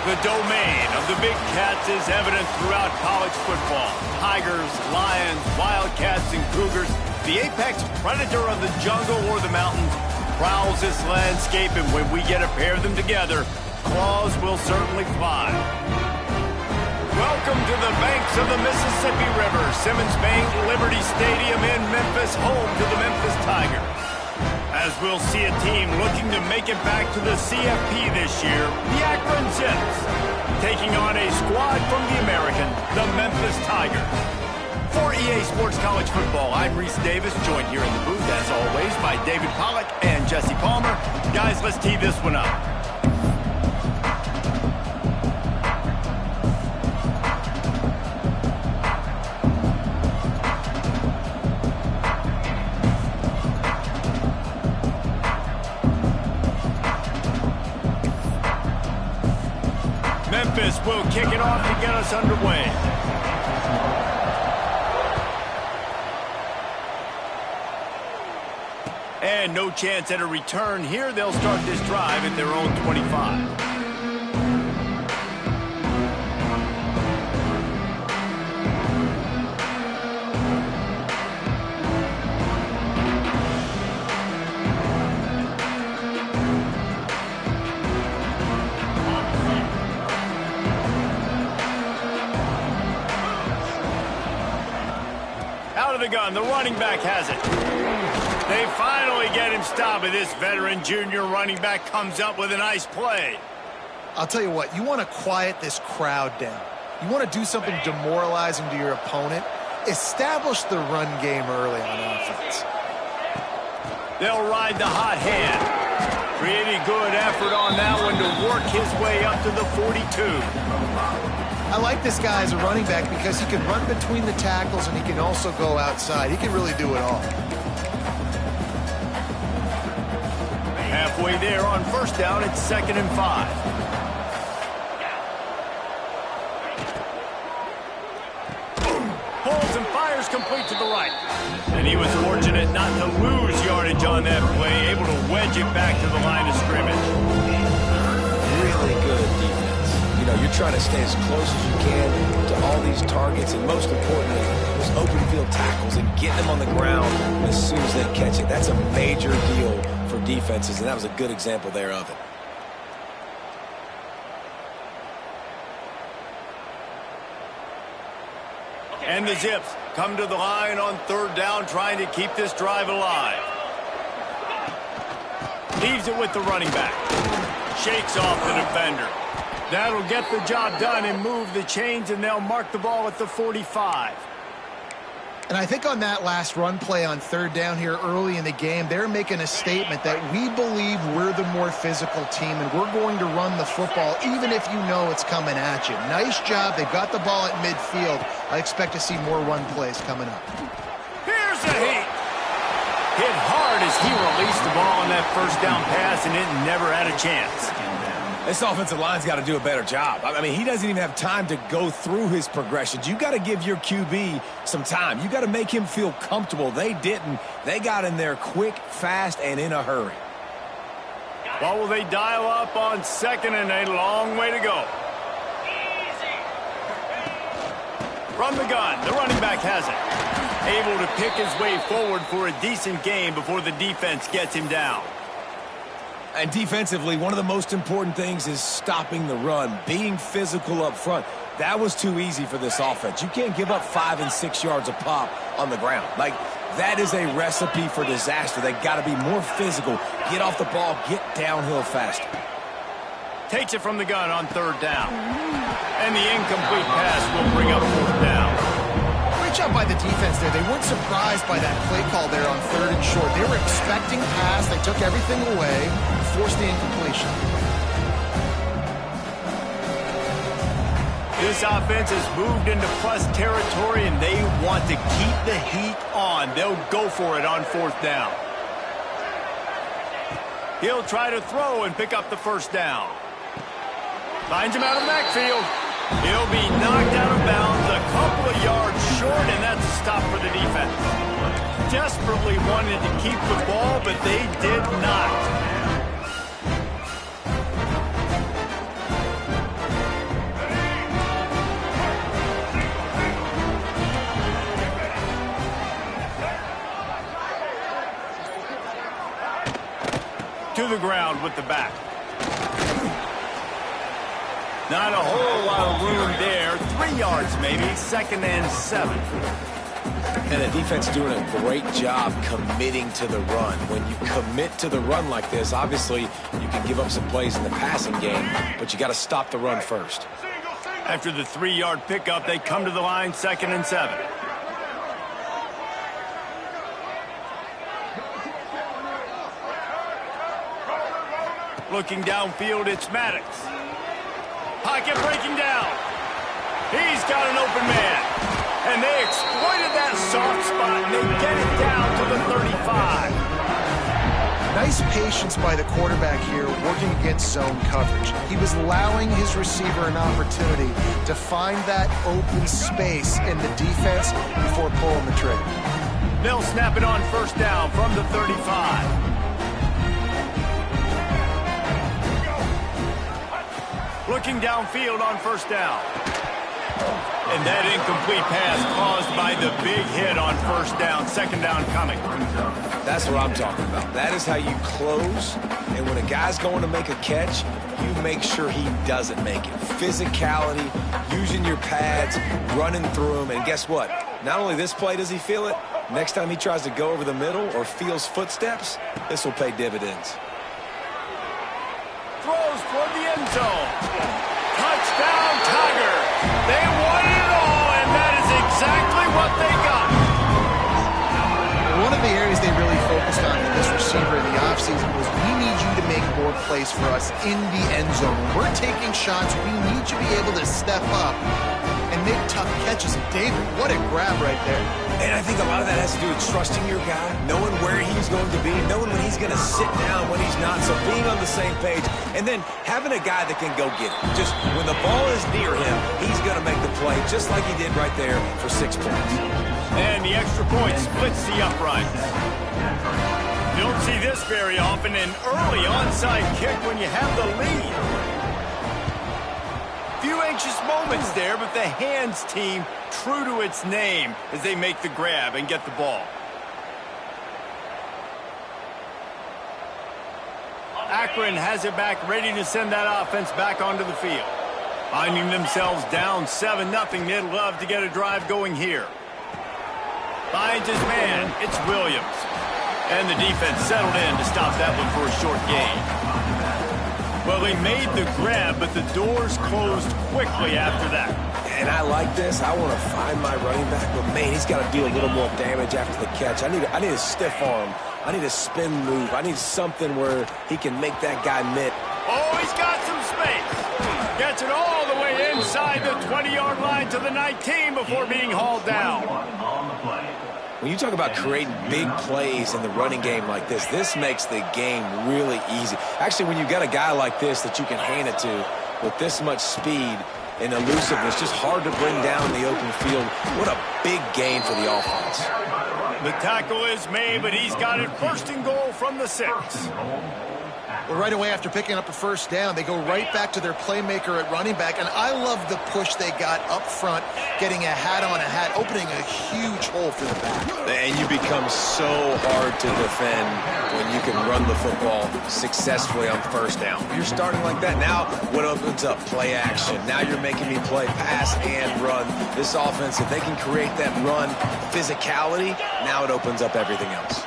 The domain of the big cats is evident throughout college football. Tigers, lions, wildcats, and cougars. The apex predator of the jungle or the mountains prowls this landscape, and when we get a pair of them together, claws will certainly fly. Welcome to the banks of the Mississippi River, Simmons Bank Liberty Stadium in Memphis, home to the Memphis Tigers. As we'll see a team looking to make it back to the CFP this year, the Akron Zips, taking on a squad from the American, the Memphis Tigers. For EA Sports College Football, I'm Reese Davis, joined here in the booth, as always, by David Pollack and Jesse Palmer. Guys, let's tee this one up. Memphis will kick it off to get us underway. And no chance at a return here. They'll start this drive at their own 25. Out of the gun, the running back has it. They finally get him stopped, but this veteran junior running back comes up with a nice play. I'll tell you what, you want to quiet this crowd down. You want to do something demoralizing to your opponent. Establish the run game early on offense. They'll ride the hot hand. Pretty good effort on that one to work his way up to the 42. I like this guy as a running back because he can run between the tackles and he can also go outside. He can really do it all. Halfway there on first down, it's 2nd and 5. Pulls and fires complete to the right. And he was fortunate not to lose yardage on that play, able to wedge it back to the line of scrimmage. Really good defense. You know, you're trying to stay as close as you can to all these targets, and most importantly, those open field tackles and getting them on the ground as soon as they catch it. That's a major deal for defenses, and that was a good example there of it. And the Zips come to the line on 3rd down, trying to keep this drive alive. Leaves it with the running back. Shakes off the defender. That'll get the job done and move the chains, and they'll mark the ball at the 45. And I think on that last run play on 3rd down here early in the game, they're making a statement that we believe we're the more physical team and we're going to run the football even if you know it's coming at you. Nice job. They've got the ball at midfield. I expect to see more run plays coming up. Here's a hit. Hit hard as he released the ball on that 1st down pass, and it never had a chance. This offensive line's got to do a better job. I mean, he doesn't even have time to go through his progressions. You got to give your QB some time. You got to make him feel comfortable. They didn't. They got in there quick, fast, and in a hurry. Well, will they dial up on 2nd and a long way to go? From the gun, the running back has it. Able to pick his way forward for a decent gain before the defense gets him down. And defensively, one of the most important things is stopping the run, being physical up front. That was too easy for this offense. You can't give up 5 and 6 yards a pop on the ground. Like, that is a recipe for disaster. They got to be more physical, get off the ball, get downhill faster. Takes it from the gun on 3rd down. And the incomplete pass will bring up 4th down. Great job by the defense there. They weren't surprised by that play call there on 3rd and short. They were expecting pass. They took everything away, forced the incompletion. This offense has moved into plus territory, and they want to keep the heat on. They'll go for it on 4th down. He'll try to throw and pick up the 1st down. Finds him out of the backfield. He'll be knocked out of bounds a couple of yards short, and that's a stop for the defense. Desperately wanted to keep the ball, but they did not. the ground with the back. Not a whole lot of room there. 3 yards maybe, 2nd and 7. And the defense doing a great job committing to the run. When you commit to the run like this, obviously you can give up some plays in the passing game, but you got to stop the run first. After the 3-yard pickup, they come to the line, 2nd and 7. Looking downfield, it's Maddox. Pocket breaking down. He's got an open man. And they exploited that soft spot, and they get it down to the 35. Nice patience by the quarterback here, working against zone coverage. He was allowing his receiver an opportunity to find that open space in the defense before pulling the trigger. They'll snap it on 1st down from the 35. Looking downfield on 1st down. And that incomplete pass caused by the big hit on 1st down. 2nd down coming. That's what I'm talking about. That is how you close. And when a guy's going to make a catch, you make sure he doesn't make it. Physicality, using your pads, running through them. And guess what? Not only this play does he feel it, next time he tries to go over the middle or feels footsteps, this will pay dividends. Throws toward the end zone. Touchdown, Tigers. They won it all, and that is exactly what they got. One of the areas they really focused on with this receiver in the offseason was we need you to make more plays for us in the end zone. When we're taking shots, we need you to be able to step up and make tough catches. And David, what a grab right there. And I think a lot of that has to do with trusting your guy, knowing where he's going to be, knowing when he's going to sit down, when he's not, so being on the same page, and then having a guy that can go get it. Just when the ball is near him, he's going to make the play, just like he did right there for 6 points. And the extra point splits the uprights. You don't see this very often, an early onside kick when you have the lead. Few anxious moments there, but the hands team true to its name as they make the grab and get the ball. Akron has it back, ready to send that offense back onto the field. Finding themselves down 7-0, they'd love to get a drive going here. Finds his man, it's Williams. And the defense settled in to stop that one for a short gain. Well, they made the grab, but the doors closed quickly after that. And I like this. I want to find my running back, but man, he's got to do a little more damage after the catch. I need a stiff arm. I need a spin move. I need something where he can make that guy miss. Oh, he's got some space. Gets it all the way inside the 20-yard line to the 19 before being hauled down. When you talk about creating big plays in the running game like this, this makes the game really easy. Actually, when you got a guy like this that you can hand it to with this much speed and elusiveness, just hard to bring down in the open field. What a big gain for the offense. The tackle is made, but he's got it 1st and goal from the 6. Well, right away after picking up a 1st down, they go right back to their playmaker at running back, and I love the push they got up front, getting a hat on a hat, opening a huge hole for the back. And you become so hard to defend when you can run the football successfully on 1st down. You're starting like that. Now what opens up? Play action. Now you're making me play pass and run. This offense, if they can create that run physicality, now it opens up everything else.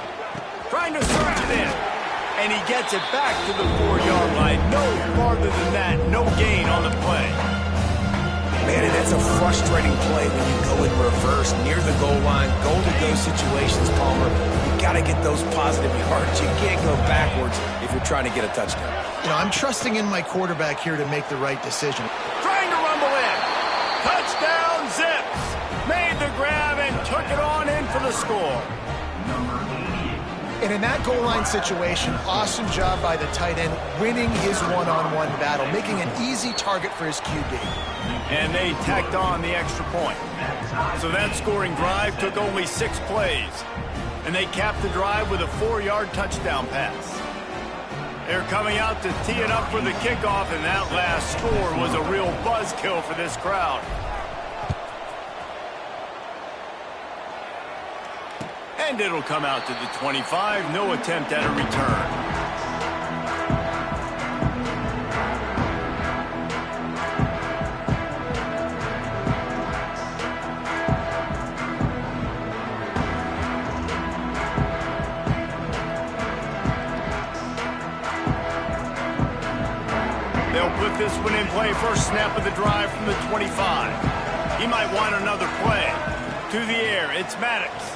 Trying to surge it in. And he gets it back to the 4-yard line. No farther than that. No gain on the play. Man, and that's a frustrating play when you go in reverse near the goal line. Goal-to-go situations, Palmer. You got to get those positive yards. You can't go backwards if you're trying to get a touchdown. You know, I'm trusting in my quarterback here to make the right decision. Trying to rumble in. Touchdown, Zips. Made the grab and took it on in for the score. And in that goal line situation, awesome job by the tight end, winning his one-on-one battle, making an easy target for his QB. And they tacked on the extra point. So that scoring drive took only 6 plays. And they capped the drive with a 4-yard touchdown pass. They're coming out to tee it up for the kickoff, and that last score was a real buzzkill for this crowd. And it'll come out to the 25. No attempt at a return. this one in play. First snap of the drive from the 25. He might want another play. To the air, it's Maddox.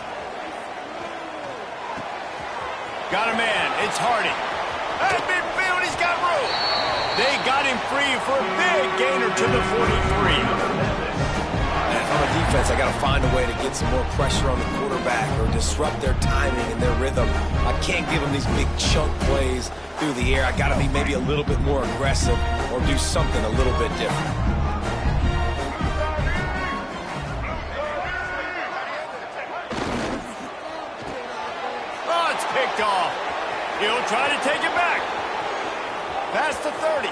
Got a man, it's Hardy. At midfield, he's got room. They got him free for a big gainer to the 43. On the defense, I got to find a way to get some more pressure on the quarterback or disrupt their timing and their rhythm. I can't give them these big chunk plays through the air. I got to be maybe a little bit more aggressive or do something a little bit different. Oh, it's picked off. He'll try to take it back. Past the 30.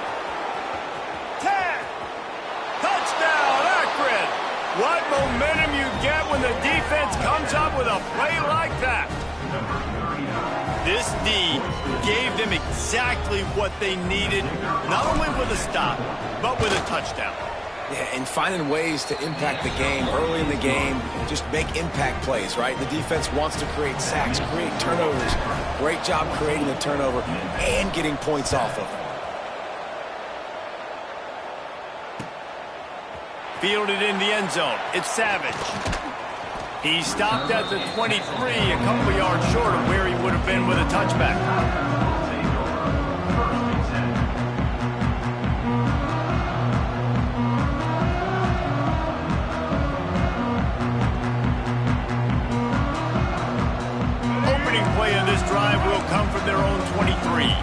10. Touchdown, Akron. What momentum you get when the defense comes up with a play like that. This D gave them exactly what they needed, not only with a stop, but with a touchdown. Yeah, and finding ways to impact the game early in the game, just make impact plays, right? The defense wants to create sacks, create turnovers. Great job creating the turnover and getting points off of it. Fielded in the end zone. It's Savage. He stopped at the 23, a couple yards short of where he would have been with a touchback. Opening play of this drive will come from their own 23.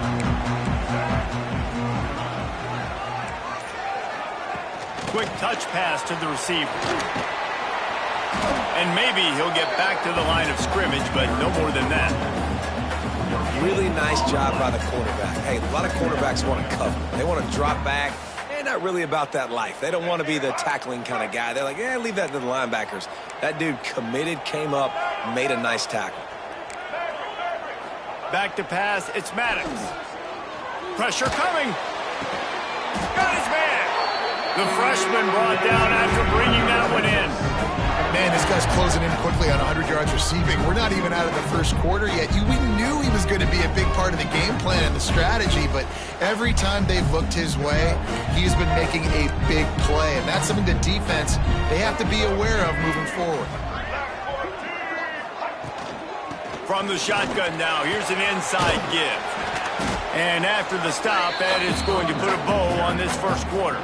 Quick touch pass to the receiver. And maybe he'll get back to the line of scrimmage, but no more than that. Really nice job by the quarterback. Hey, a lot of quarterbacks want to cover. They want to drop back. They're not really about that life. They don't want to be the tackling kind of guy. They're like, yeah, leave that to the linebackers. That dude committed, came up, made a nice tackle. Back to pass, it's Maddox. Pressure coming. Got his man. The freshman brought down after bringing that one in. Man, this guy's closing in quickly on 100 yards receiving. We're not even out of the first quarter yet. We knew he was going to be a big part of the game plan and the strategy, but every time they've looked his way, he's been making a big play, and that's something the defense, they have to be aware of moving forward. From the shotgun now, here's an inside give. And after the stop, that is going to put a bow on this first quarter.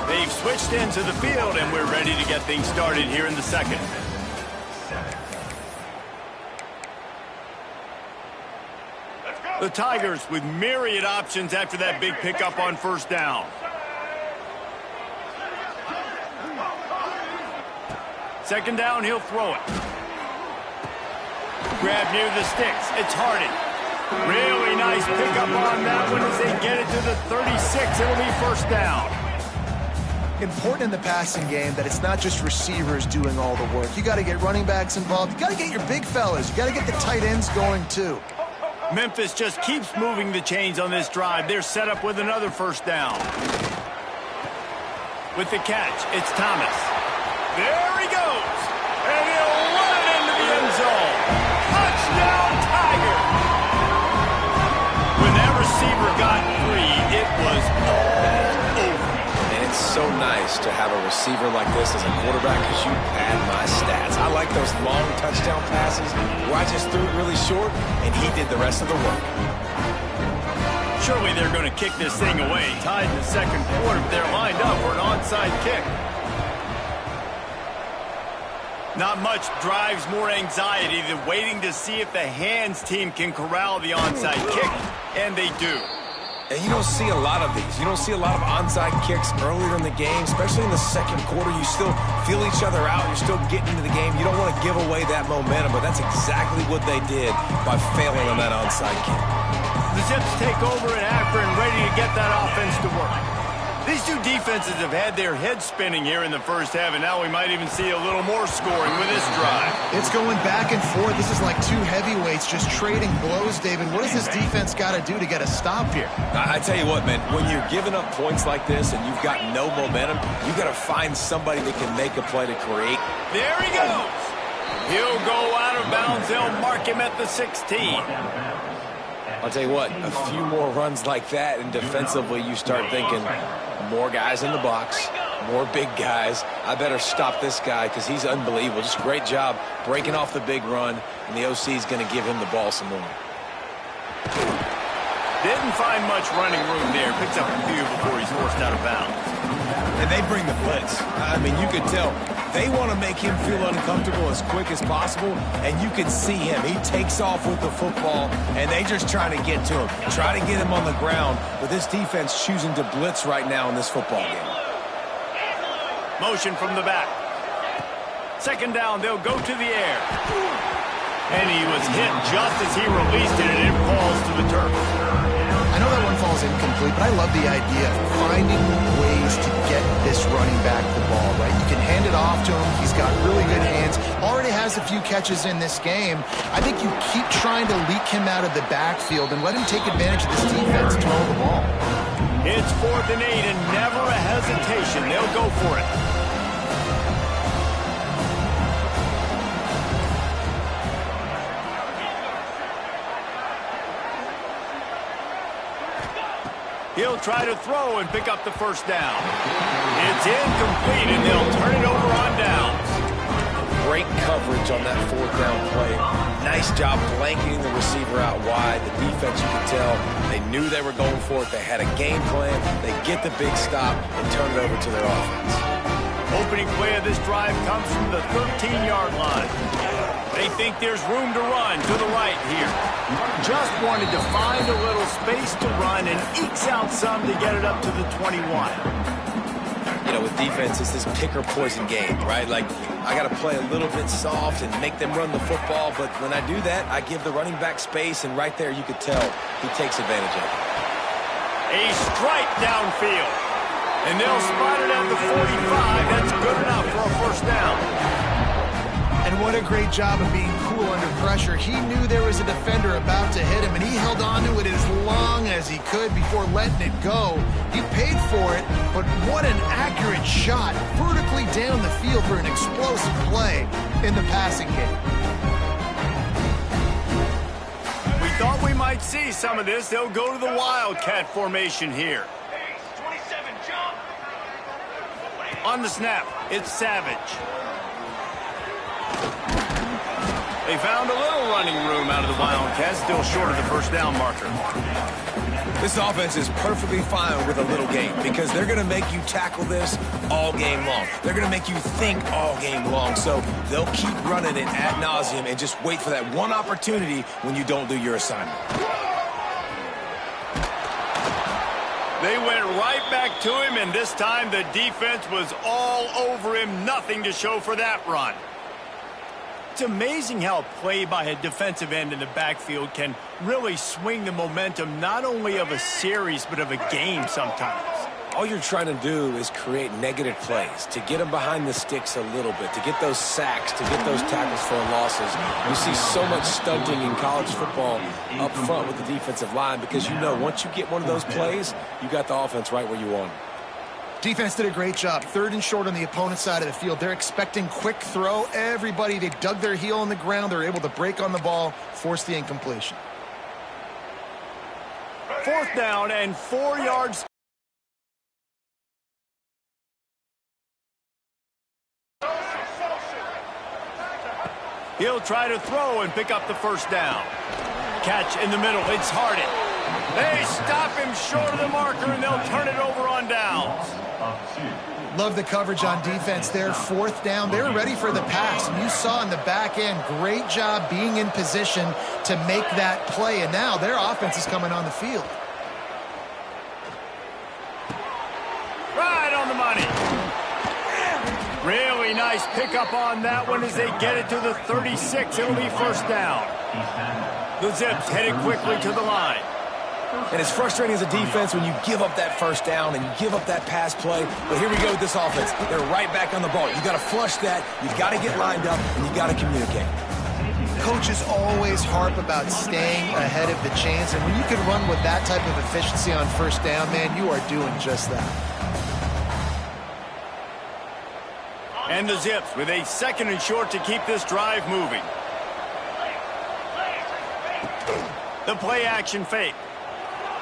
They've switched into the field, and we're ready to get things started here in the second. The Tigers with myriad options after that big pickup on first down. Second down, he'll throw it. Grab near the sticks. It's Hardy. Really nice pickup on that one as they get it to the 36. It'll be first down. Important in the passing game that it's not just receivers doing all the work. You got to get running backs involved. You got to get your big fellas. You got to get the tight ends going too. Memphis just keeps moving the chains on this drive. They're set up with another first down. With the catch, it's Thomas. There he goes. And he'll run it into the end zone. Touchdown, Tiger. When that receiver got free, it was all over. And it's so nice to have a receiver like this as a quarterback because you pad my stats. I like those long touchdown passes where I just threw it really short and he did the rest of the work. Surely they're going to kick this thing away. Tied in the second quarter, they're lined up for an onside kick. Not much drives more anxiety than waiting to see if the hands team can corral the onside kick, and they do. And you don't see a lot of these. You don't see a lot of onside kicks earlier in the game, especially in the second quarter. You still feel each other out. You're still getting into the game. You don't want to give away that momentum, but that's exactly what they did by failing on that onside kick. The Zips take over at Akron, ready to get that offense to work. These two defenses have had their heads spinning here in the first half, and now we might even see a little more scoring with this drive. It's going back and forth. This is like two heavyweights just trading blows, David. What does this defense got to do to get a stop here? I tell you what, man, when you're giving up points like this and you've got no momentum, you got to find somebody that can make a play to create. There he goes. He'll go out of bounds. They'll mark him at the 16. I'll tell you what, a few more runs like that, and defensively you start thinking, more guys in the box, more big guys. I better stop this guy because he's unbelievable. Just a great job breaking off the big run, and the OC is going to give him the ball some more. Didn't find much running room there. Picks up a few before he's forced out of bounds. And they bring the blitz. I mean, you could tell they want to make him feel uncomfortable as quick as possible, and you can see him. He takes off with the football, and they just trying to get to him, try to get him on the ground, but this defense choosing to blitz right now in this football game. Motion from the back. Second down, they'll go to the air. And he was hit just as he released it, and it falls to the turf. I know that one falls incomplete, but I love the idea of finding ways to get this running back the ball, right? You can hand it off to him. He's got really good hands. Already has a few catches in this game. I think you keep trying to leak him out of the backfield and let him take advantage of this defense throw the ball. It's 4th and 8, and never a hesitation. They'll go for it. He'll try to throw and pick up the first down. It's incomplete, and they'll turn it over on downs. Great coverage on that 4th down play. Nice job blanketing the receiver out wide. The defense, you could tell, they knew they were going for it. They had a game plan. They get the big stop and turn it over to their offense. Opening play of this drive comes from the 13-yard line. They think there's room to run to the right here. Just wanted to find a little space to run and ekes out some to get it up to the 21. You know, with defense, it's this pick-or-poison game, right? Like, I got to play a little bit soft and make them run the football, but when I do that, I give the running back space, and right there you could tell he takes advantage of it. A strike downfield. And they'll spot it at the 45. That's good enough for a first down. And what a great job of being cool under pressure. He knew there was a defender about to hit him, and he held on to it as long as he could before letting it go. He paid for it, but what an accurate shot vertically down the field for an explosive play in the passing game. We thought we might see some of this. They'll go to the Wildcat formation here. On the snap, it's Savage. They found a little running room out of the Wildcats, still short of the first down marker. This offense is perfectly fine with a little game because they're going to make you tackle this all game long. They're going to make you think all game long. So they'll keep running it ad nauseum and just wait for that one opportunity when you don't do your assignment. They went right back to him, and this time the defense was all over him. Nothing to show for that run. It's amazing how a play by a defensive end in the backfield can really swing the momentum not only of a series but of a game sometimes. All you're trying to do is create negative plays, to get them behind the sticks a little bit, to get those sacks, to get those tackles for losses. You see so much stunting in college football up front with the defensive line because you know once you get one of those plays, you got the offense right where you want it. Defense did a great job. 3rd and short on the opponent's side of the field. They're expecting quick throw. Everybody, they dug their heel on the ground. They're able to break on the ball, force the incompletion. 4th down and 4 yards. He'll try to throw and pick up the first down. Catch in the middle. It's Harden. They stop him short of the marker, and they'll turn it over on downs. Love the coverage on defense there. 4th down. They were ready for the pass. And you saw in the back end, great job being in position to make that play. And now their offense is coming on the field. Right on the money. Really nice pickup on that one as they get it to the 36. It'll be first down. The Zips headed quickly to the line. And it's frustrating as a defense when you give up that first down and you give up that pass play. But here we go with this offense. They're right back on the ball. You got to flush that. You've got to get lined up, and you got to communicate. Coaches always harp about staying ahead of the chains, and when you can run with that type of efficiency on first down, man, you are doing just that. And the Zips with a 2nd and short to keep this drive moving. The play action fake.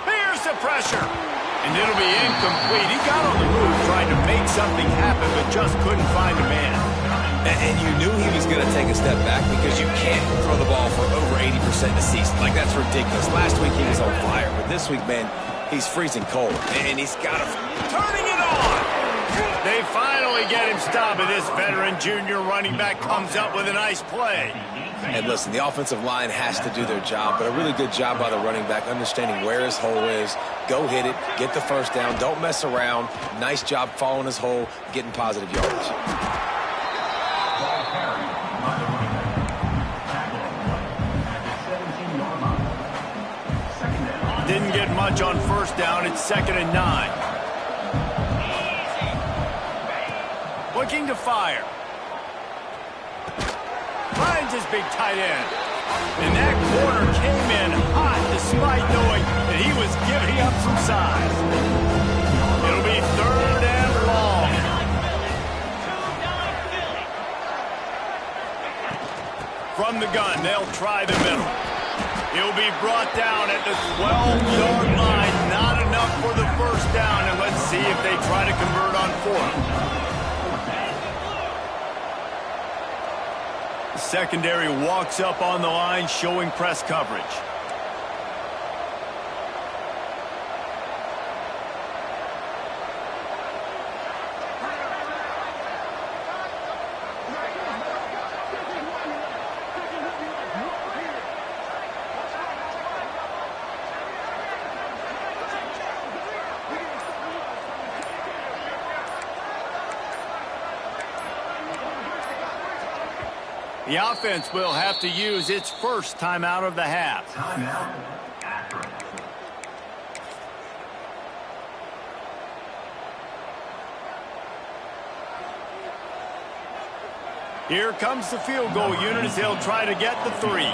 Here's the pressure. And it'll be incomplete. He got on the move trying to make something happen, but just couldn't find a man. And you knew he was going to take a step back because you can't throw the ball for over 80% a season. Like, that's ridiculous. Last week he was on fire, but this week, man, he's freezing cold. And he's got to... Turning it on! They finally get him stopped, and this veteran junior running back comes up with a nice play. And listen, the offensive line has to do their job, but a really good job by the running back, understanding where his hole is. Go hit it, get the first down, don't mess around. Nice job following his hole, getting positive yards. Didn't get much on first down. It's 2nd and 9. Looking to fire. Finds his big tight end. And that corner came in hot despite knowing that he was giving up some size. It'll be 3rd and long. From the gun, they'll try the middle. He'll be brought down at the 12-yard line. Not enough for the first down, and let's see if they try to convert on 4th. Secondary walks up on the line, showing press coverage. The offense will have to use its first timeout of the half. Timeout, Akron. Here comes the field goal unit as they'll try to get the 3.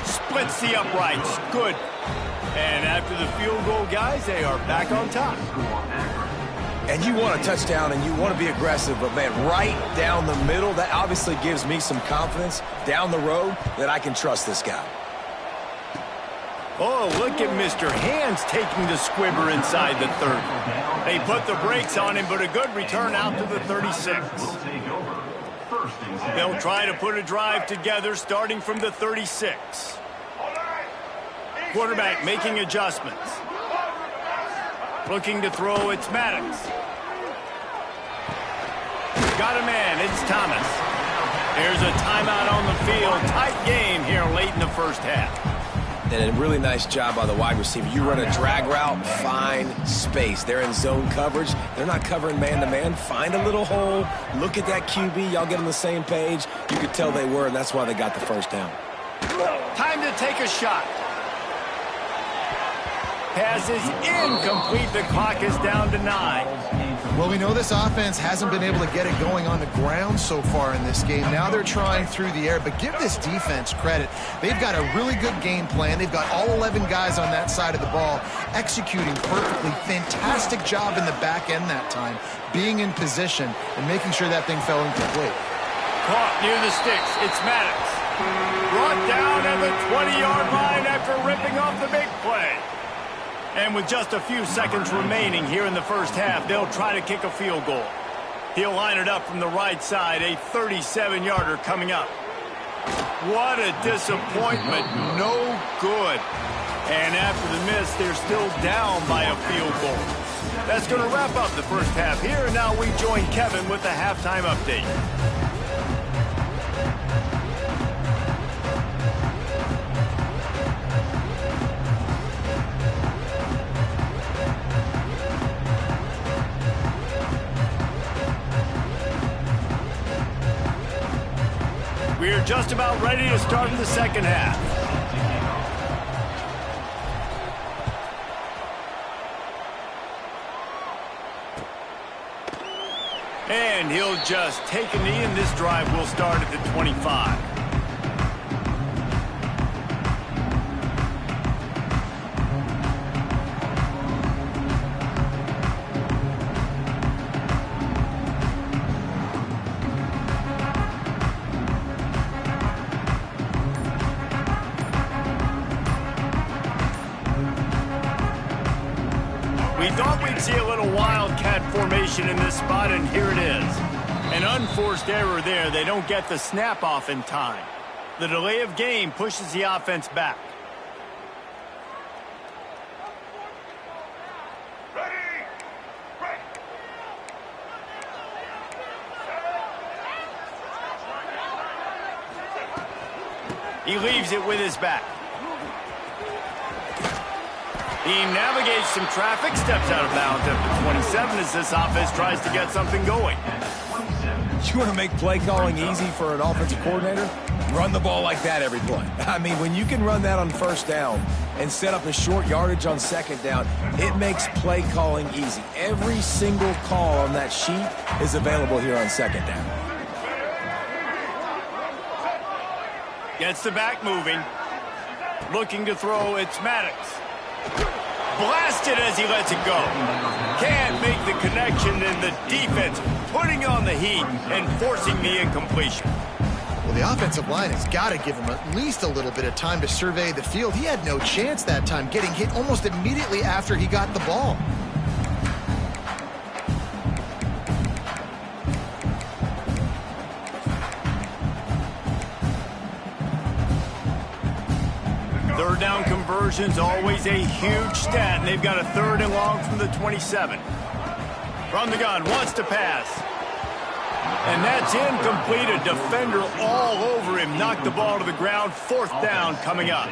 Splits the uprights. Good. And after the field goal, guys, they are back on top. And you want a touchdown and you want to be aggressive, but, man, right down the middle, that obviously gives me some confidence down the road that I can trust this guy. Oh, look at Mr. Hands taking the squibber inside the 30. They put the brakes on him, but a good return out to the 36. They'll try to put a drive together starting from the 36. Quarterback making adjustments. Looking to throw, it's Maddox. Got a man, it's Thomas. There's a timeout on the field. Tight game here late in the first half. And a really nice job by the wide receiver. You run a drag route, find space. They're in zone coverage. They're not covering man-to-man. Find a little hole. Look at that QB. Y'all get on the same page. You could tell they were, and that's why they got the first down. Time to take a shot. Pass is incomplete. The clock is down to 9. Well, we know this offense hasn't been able to get it going on the ground so far in this game. Now they're trying through the air, but give this defense credit. They've got a really good game plan. They've got all 11 guys on that side of the ball executing perfectly. Fantastic job in the back end that time, being in position and making sure that thing fell incomplete. Caught near the sticks. It's Maddox. Brought down at the 20-yard line after ripping off the big play. And with just a few seconds remaining here in the first half, they'll try to kick a field goal. He'll line it up from the right side, a 37-yarder coming up. What a disappointment. No good. And after the miss, they're still down by a field goal. That's going to wrap up the first half here, and now we join Kevin with the halftime update. We're just about ready to start the second half. And he'll just take a knee, and this drive will start at the 25. We thought we'd see a little wildcat formation in this spot, and here it is. An unforced error there. They don't get the snap off in time. The delay of game pushes the offense back. He leaves it with his back. He navigates some traffic, steps out of bounds at the 27 as this offense tries to get something going. You want to make play calling easy for an offensive coordinator? Run the ball like that every play. I mean, when you can run that on first down and set up a short yardage on second down, it makes play calling easy. Every single call on that sheet is available here on second down. Gets the back moving. Looking to throw, it's Maddox. Blasted as he lets it go. Can't make the connection, and the defense putting on the heat and forcing the incompletion. Well, the offensive line has got to give him at least a little bit of time to survey the field. He had no chance that time, getting hit almost immediately after he got the ball. Third down conversion's always a huge stat, and they've got a 3rd and long from the 27. From the gun, wants to pass. And that's incomplete. A defender all over him. Knocked the ball to the ground. 4th down coming up.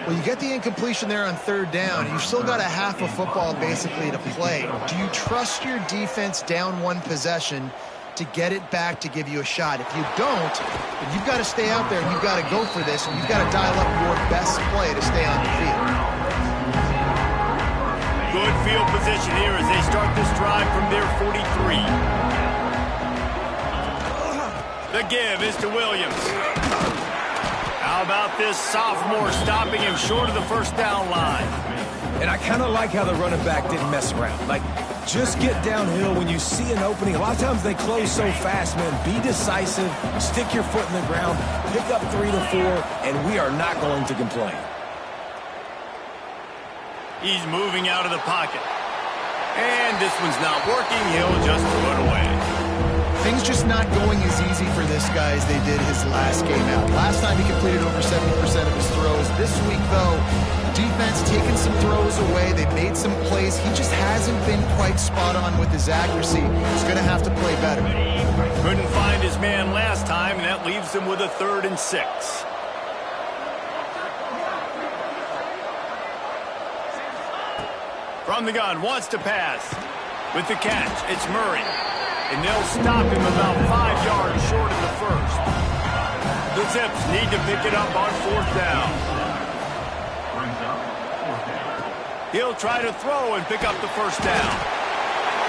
Well, you get the incompletion there on 3rd down. You've still got a half of football basically to play. Do you trust your defense down 1 possession to get it back to give you a shot? If you don't, then you've got to stay out there and you've got to go for this, and you've got to dial up your best play to stay on the field. Good field position here as they start this drive from their 43. The give is to Williams. How about this sophomore stopping him short of the 1st down line? And I kind of like how the running back didn't mess around. Like, just get downhill when you see an opening. A lot of times they close so fast, man. Be decisive, stick your foot in the ground, pick up 3 to 4, and we are not going to complain. He's moving out of the pocket. And this one's not working. He'll just throw it away. Things just not going as easy for this guy as they did his last game out. Last time he completed over 70% of his throws. This week, though, defense taking some throws away. They've made some plays. He just hasn't been quite spot on with his accuracy. He's going to have to play better. Couldn't find his man last time, and that leaves him with a 3rd and 6. From the gun, wants to pass. With the catch, it's Murray. And they'll stop him about 5 yards short of the 1st. The Zips need to pick it up on 4th down. He'll try to throw and pick up the 1st down.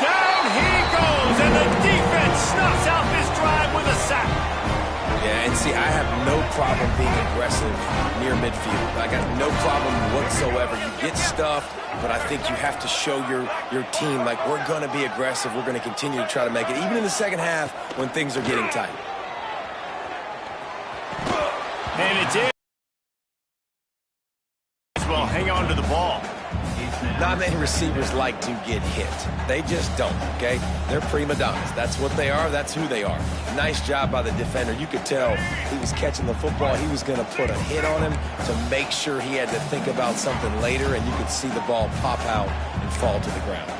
Down he goes, and the defense snuffs out this drive with a sack. Yeah, and see, I have no problem being aggressive near midfield. I got no problem whatsoever. You get stuffed, but I think you have to show your team, like, we're going to be aggressive. We're going to continue to try to make it, even in the second half when things are getting tight. And it's in. Well, hang on to the ball. Not many receivers like to get hit. They just don't, okay? They're prima donnas. That's what they are. That's who they are. Nice job by the defender. You could tell he was catching the football. He was going to put a hit on him to make sure he had to think about something later, and you could see the ball pop out and fall to the ground.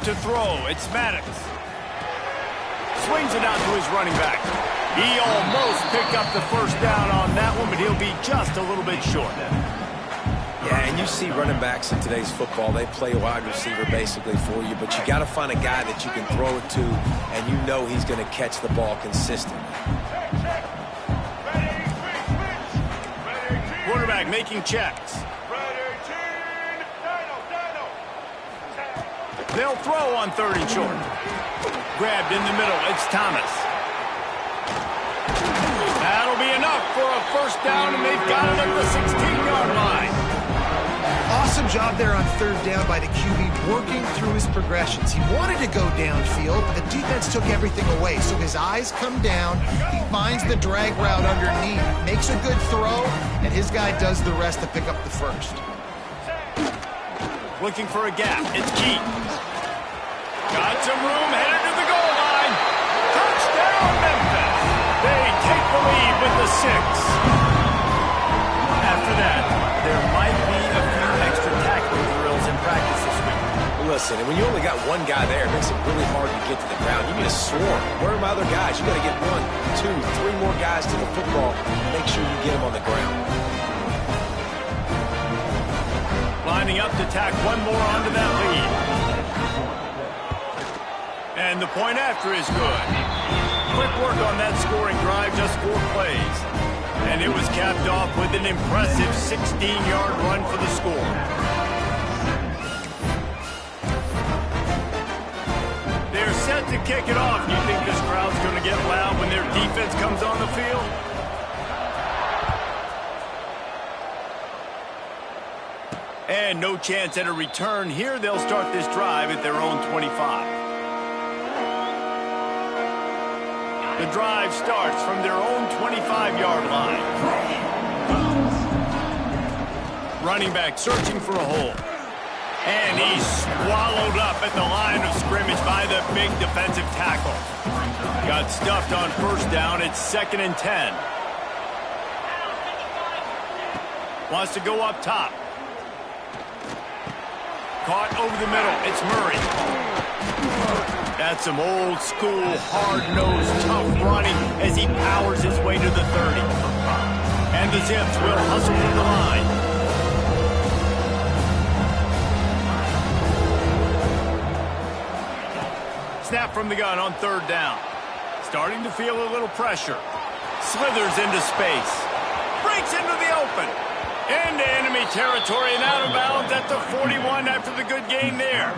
To throw, it's Maddox. Swings it out to his running back. He almost picked up the 1st down on that one, but he'll be just a little bit short. Yeah, and you see running backs in today's football, they play wide receiver basically for you, but you got to find a guy that you can throw it to, and you know he's going to catch the ball consistently. Quarterback making checks. They'll throw on 3rd and short. Grabbed in the middle. It's Thomas. That'll be enough for a first down, and they've got it at the 16-yard line. Awesome job there on 3rd down by the QB, working through his progressions. He wanted to go downfield, but the defense took everything away. So his eyes come down. He finds the drag route underneath, makes a good throw, and his guy does the rest to pick up the first. Looking for a gap. It's Keith. Got some room, headed to the goal line. Touchdown, Memphis. They take the lead with the 6. After that, there might be a few extra tackling drills in practice this week. Listen, and when you only got one guy there, it makes it really hard to get to the ground. You need a swarm. Where are my other guys? You got to get 1, 2, 3 more guys to the football. Make sure you get them on the ground. Lining up to tack one more onto that lead. And the point after is good. Quick work on that scoring drive, just 4 plays. And it was capped off with an impressive 16-yard run for the score. They're set to kick it off. You think this crowd's going to get loud when their defense comes on the field? And no chance at a return here. They'll start this drive at their own 25. The drive starts from their own 25-yard line. Running back searching for a hole. And he's swallowed up at the line of scrimmage by the big defensive tackle. Got stuffed on 1st down. It's 2nd and 10. Wants to go up top. Caught over the middle. It's Murray. That's some old school, hard-nosed, tough running as he powers his way to the 30. And the Zips will hustle from the line. Snap from the gun on 3rd down. Starting to feel a little pressure. Slithers into space. Breaks into the open. Into enemy territory and out of bounds at the 41 after the good gain there.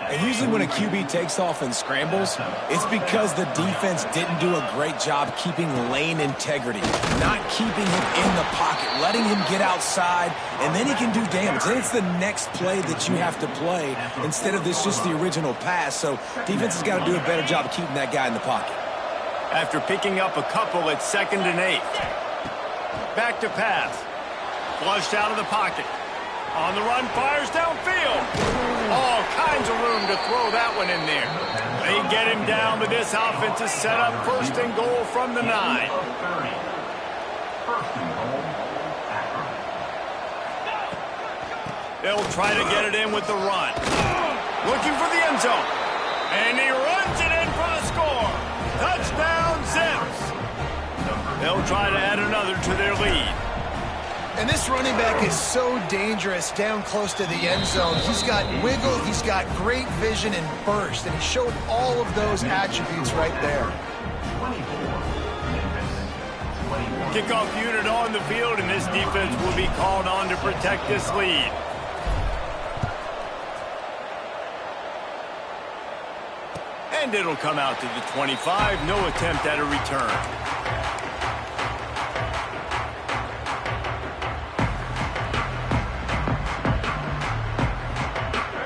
And usually when a QB takes off and scrambles, it's because the defense didn't do a great job keeping lane integrity, not keeping him in the pocket, letting him get outside, and then he can do damage. Then it's the next play that you have to play instead of this just the original pass. So defense has got to do a better job of keeping that guy in the pocket. After picking up a couple at 2nd and 8. Back to pass. Flushed out of the pocket. On the run, fires downfield. All kinds of room to throw that one in there. They get him down, but this offense is set up 1st and goal from the 9. They'll try to get it in with the run. Looking for the end zone. And he runs it in for the score. Touchdown, Zips. They'll try to add another to their lead. And this running back is so dangerous down close to the end zone. He's got wiggle, he's got great vision and burst, and he showed all of those attributes right there. Kickoff unit on the field, and this defense will be called on to protect this lead. And it'll come out to the 25. No attempt at a return.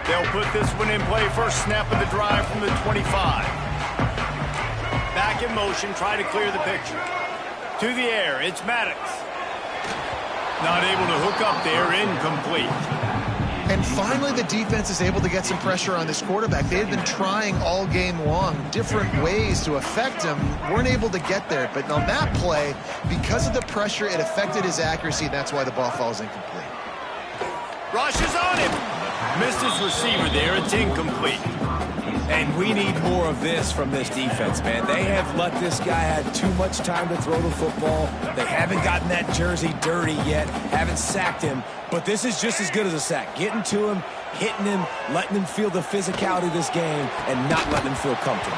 They'll put this one in play. First snap of the drive from the 25. Back in motion, try to clear the picture. To the air, it's Maddox. Not able to hook up there, incomplete. And finally, the defense is able to get some pressure on this quarterback. They've been trying all game long different ways to affect him. Weren't able to get there. But on that play, because of the pressure, it affected his accuracy. And that's why the ball falls incomplete. Rush is on him. Missed his receiver there. It's incomplete. And we need more of this from this defense, man. They have let this guy have too much time to throw the football. They haven't gotten that jersey dirty yet, haven't sacked him. But this is just as good as a sack. Getting to him, hitting him, letting him feel the physicality of this game, and not letting him feel comfortable.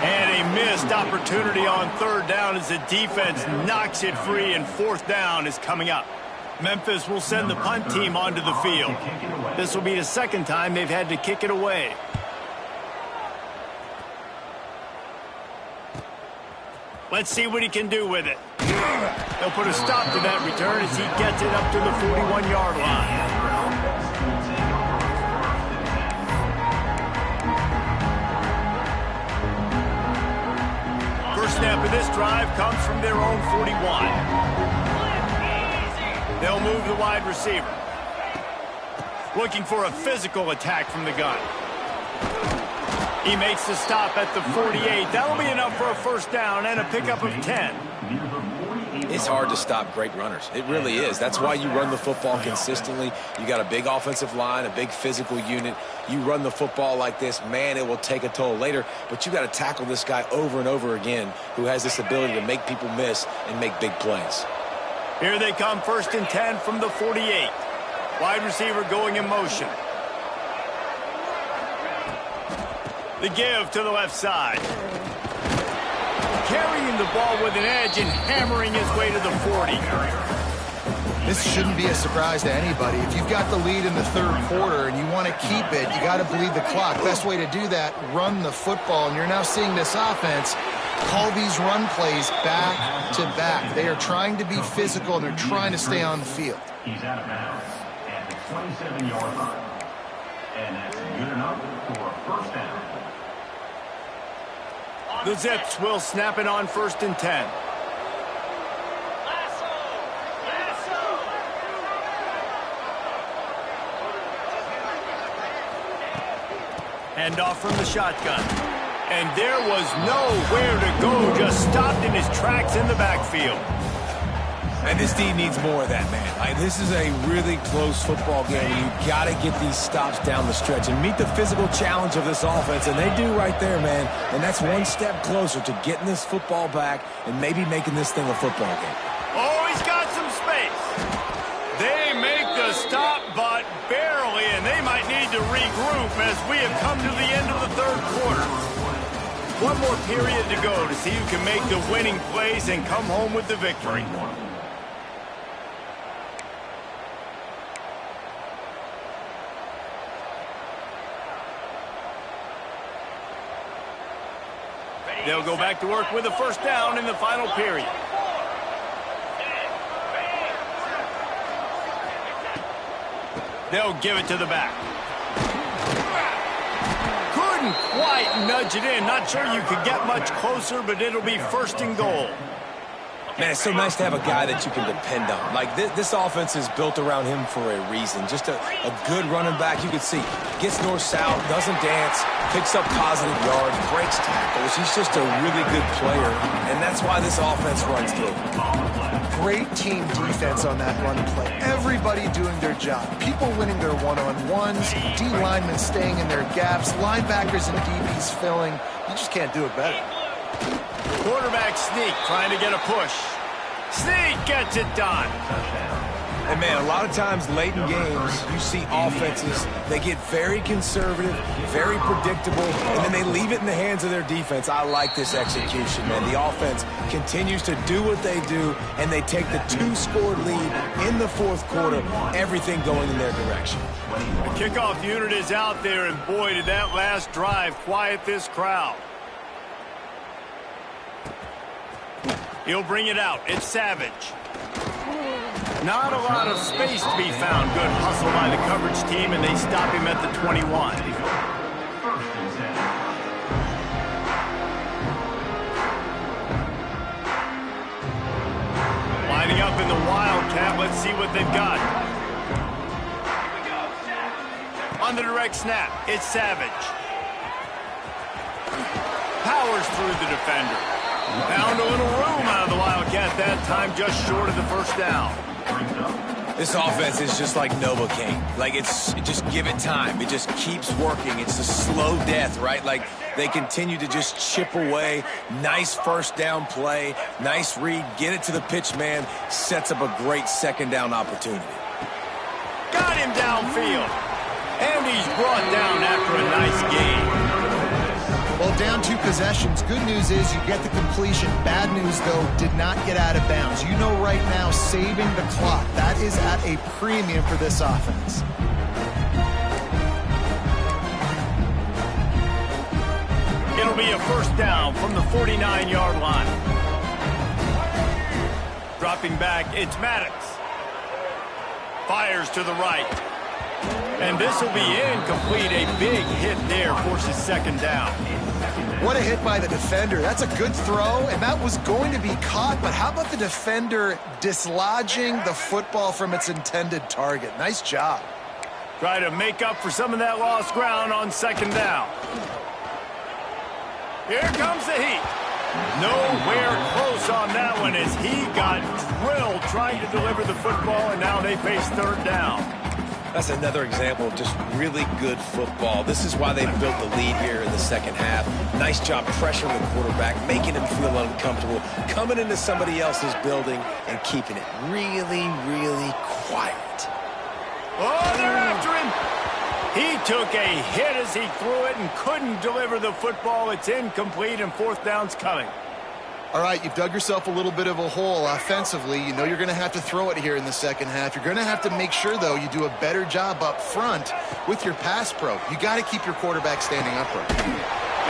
And a missed opportunity on third down as the defense knocks it free, and fourth down is coming up. Memphis will send the punt team onto the field. This will be the second time they've had to kick it away. Let's see what he can do with it. They'll put a stop to that return as he gets it up to the 41-yard line. First snap of this drive comes from their own 41. They'll move the wide receiver. Looking for a physical attack from the gun. He makes the stop at the 48. That'll be enough for a first down and a pickup of 10. It's hard to stop great runners. It really is. That's why you run the football consistently. You got a big offensive line, a big physical unit. You run the football like this, man, it will take a toll later. But you got to tackle this guy over and over again who has this ability to make people miss and make big plays. Here they come, first and 10 from the 48. Wide receiver going in motion. The give to the left side. Carrying the ball with an edge and hammering his way to the 40. This shouldn't be a surprise to anybody. If you've got the lead in the third quarter and you want to keep it, you got to bleed the clock. Best way to do that, run the football. And you're now seeing this offense call these run plays back to back. They are trying to be physical, and they're trying to stay on the field. He's out of bounds at the 27-yard line. And that's good enough for a first down. The Zips will snap it on first and 10. Hand off from the shotgun. And there was nowhere to go, just stopped in his tracks in the backfield. And this D needs more of that, man. This is a really close football game. You got to get these stops down the stretch and meet the physical challenge of this offense, and they do right there, man. And that's one step closer to getting this football back and maybe making this thing a football game. Oh, he's got some space. They make the stop, but barely, and they might need to regroup as we have come to the end of the third quarter. One more period to go to see who can make the winning plays and come home with the victory. They'll go back to work with a first down in the final period. They'll give it to the back. Couldn't quite nudge it in. Not sure you could get much closer, but it'll be first and goal. Man, it's so nice to have a guy that you can depend on. Like, this offense is built around him for a reason. Just a good running back. You can see, gets north-south, doesn't dance, picks up positive yards, breaks tackles. He's just a really good player, and that's why this offense runs through. Great team defense on that run play. Everybody doing their job. People winning their one-on-ones, D linemen staying in their gaps, linebackers and DBs filling. You just can't do it better. Quarterback sneak trying to get a push. Sneak gets it done. And, man, a lot of times late in games, you see offenses, they get very conservative, very predictable, and then they leave it in the hands of their defense. I like this execution, man. The offense continues to do what they do, and they take the two-score lead in the fourth quarter, everything going in their direction. The kickoff unit is out there, and boy, did that last drive quiet this crowd. He'll bring it out. It's Savage. Not a lot of space to be found. Good hustle by the coverage team, and they stop him at the 21. Lining up in the Wildcat. Let's see what they've got. On the direct snap, it's Savage. Powers through the defender. Found a little room out of the Wildcat that time, just short of the first down. This offense is just like Novocaine. Like, just give it time. It just keeps working. It's a slow death, right? Like, they continue to just chip away. Nice first down play. Nice read. Get it to the pitch man. Sets up a great second down opportunity. Got him downfield. And he's brought down after a nice gain. Well, down 2 possessions. Good news is you get the completion. Bad news, though, did not get out of bounds. You know right now, saving the clock. That is at a premium for this offense. It'll be a first down from the 49-yard line. Dropping back, it's Maddox. Fires to the right. And this will be incomplete. A big hit there forces second down. What a hit by the defender. That's a good throw, and that was going to be caught, but how about the defender dislodging the football from its intended target? Nice job. Try to make up for some of that lost ground on second down. Here comes the heat. Nowhere close on that one as he got drilled trying to deliver the football, and now they face third down. That's another example of just really good football. This is why they built the lead here in the second half. Nice job pressuring the quarterback, making him feel uncomfortable, coming into somebody else's building and keeping it really, really quiet. Oh, they're after him. He took a hit as he threw it and couldn't deliver the football. It's incomplete and fourth down's coming. All right, you've dug yourself a little bit of a hole offensively. You know you're going to have to throw it here in the second half. You're going to have to make sure, though, you do a better job up front with your pass pro. You got to keep your quarterback standing upright.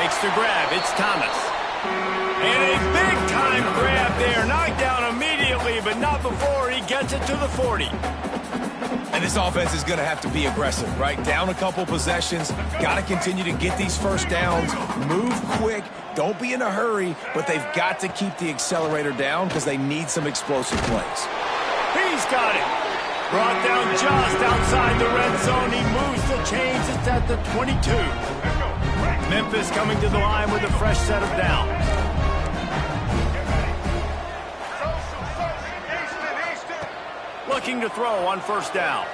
Makes the grab. It's Thomas. And a big-time grab there. Knocked down immediately, but not before he gets it to the 40. And this offense is going to have to be aggressive, right? Down a couple possessions. Got to continue to get these first downs. Move quick. Don't be in a hurry, but they've got to keep the accelerator down because they need some explosive plays. He's got it. Brought down just outside the red zone. He moves the chains. It's at the 22. Memphis coming to the line with a fresh set of downs. Looking to throw on first down.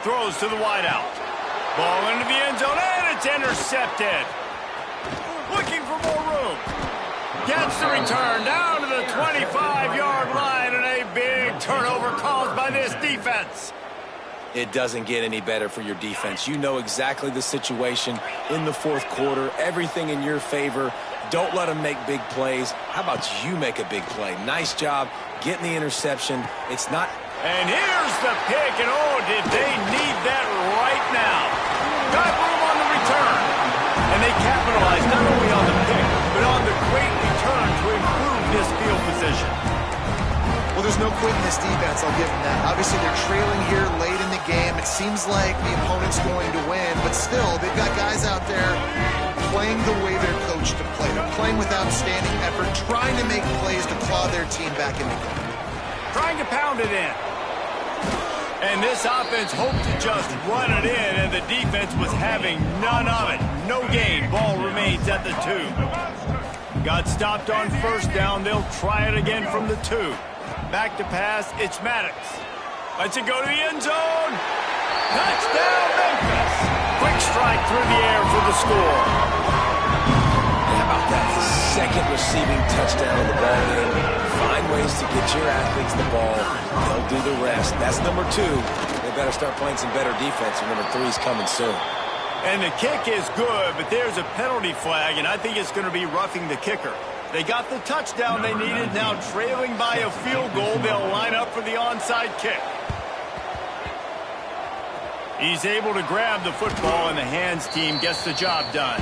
Throws to the wideout. Ball into the end zone, and it's intercepted. Looking for more room. Gets the return down to the 25-yard line, and a big turnover caused by this defense. It doesn't get any better for your defense. You know exactly the situation in the fourth quarter. Everything in your favor. Don't let them make big plays. How about you make a big play? Nice job getting the interception. It's not... And here's the pick, and oh, did they need that right now. Got room on the return. And they capitalized not only on the pick, but on the great return to improve this field position. Well, there's no quitting this defense, I'll give them that. Obviously, they're trailing here late in the game. It seems like the opponent's going to win, but still, they've got guys out there playing the way they're coached to play. They're playing with outstanding effort, trying to make plays to claw their team back into the game. Trying to pound it in. And this offense hoped to just run it in, and the defense was having none of it. No gain. Ball remains at the 2. Got stopped on first down. They'll try it again from the 2. Back to pass. It's Maddox. Lets it go to the end zone. Touchdown, Memphis. Quick strike through the air for the score. How about that? His second receiving touchdown of the ball game. Find ways to get your athletes the ball. They'll do the rest. That's number 2. They better start playing some better defense, or number 3's coming soon. And the kick is good, but there's a penalty flag, and I think it's going to be roughing the kicker. They got the touchdown they needed. Now trailing by a field goal, they'll line up for the onside kick. He's able to grab the football, and the hands team gets the job done.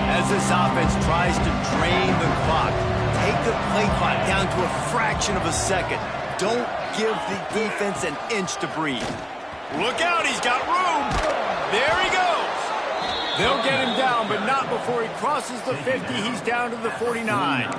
As this offense tries to drain the clock, take the play clock down to a fraction of a second. Don't give the defense an inch to breathe. Look out, he's got room. There he goes. They'll get him down, but not before he crosses the 50. He's down to the 49.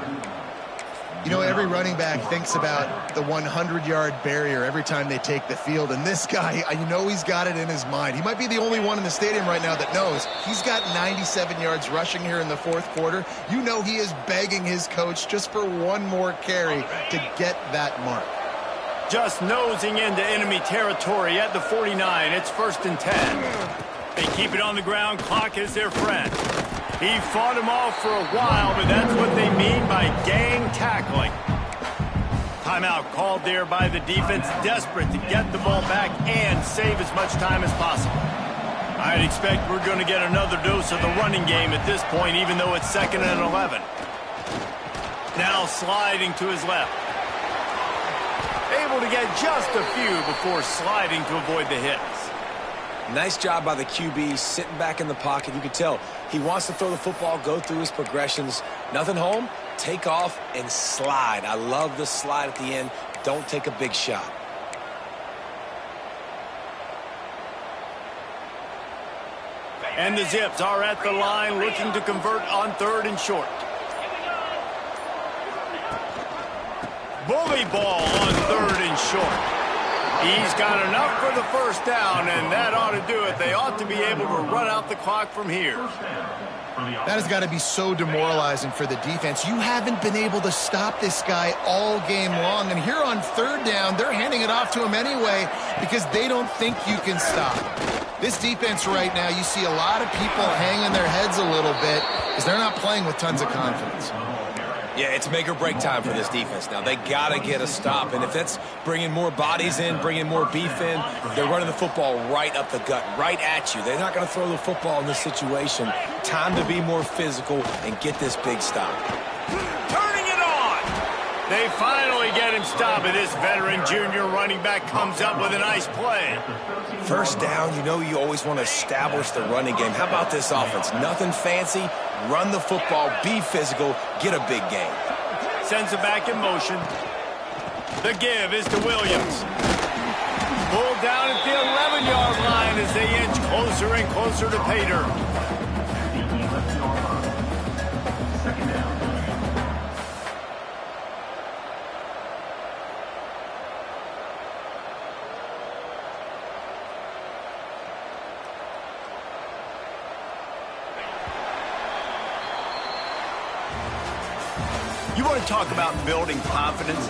You know, every running back thinks about the 100-yard barrier every time they take the field, and this guy, you know he's got it in his mind. He might be the only one in the stadium right now that knows he's got 97 yards rushing here in the fourth quarter. You know he is begging his coach just for one more carry to get that mark. Just nosing into enemy territory at the 49. It's 1st and 10. They keep it on the ground. Clock is their friend. He fought him off for a while, but that's what they mean by gang tackling. Timeout called there by the defense, desperate to get the ball back and save as much time as possible. I'd expect we're going to get another dose of the running game at this point, even though it's 2nd and 11. Now sliding to his left. Able to get just a few before sliding to avoid the hits. Nice job by the QB, sitting back in the pocket. You can tell he wants to throw the football, go through his progressions. Nothing home, take off and slide. I love the slide at the end. Don't take a big shot. And the Zips are at the line looking to convert on 3rd and short. Bully ball on 3rd and short. He's got enough for the first down, and that ought to do it. They ought to be able to run out the clock from here. That has got to be so demoralizing for the defense. You haven't been able to stop this guy all game long, and here on 3rd down, they're handing it off to him anyway because they don't think you can stop. This defense right now, you see a lot of people hanging their heads a little bit because they're not playing with tons of confidence. Yeah, it's make or break time for this defense now. They got to get a stop, and if that's bringing more bodies in, bringing more beef in, they're running the football right up the gut, right at you. They're not going to throw the football in this situation. Time to be more physical and get this big stop. Turning it on! They finally get him stopped, and this veteran junior running back comes up with a nice play. First down, you know you always want to establish the running game. How about this offense? Nothing fancy. Run the football, be physical, get a big gain. Sends it back in motion. The give is to Williams. Pulled down at the 11-yard line as they inch closer and closer to pay dirt. You want to talk about building confidence?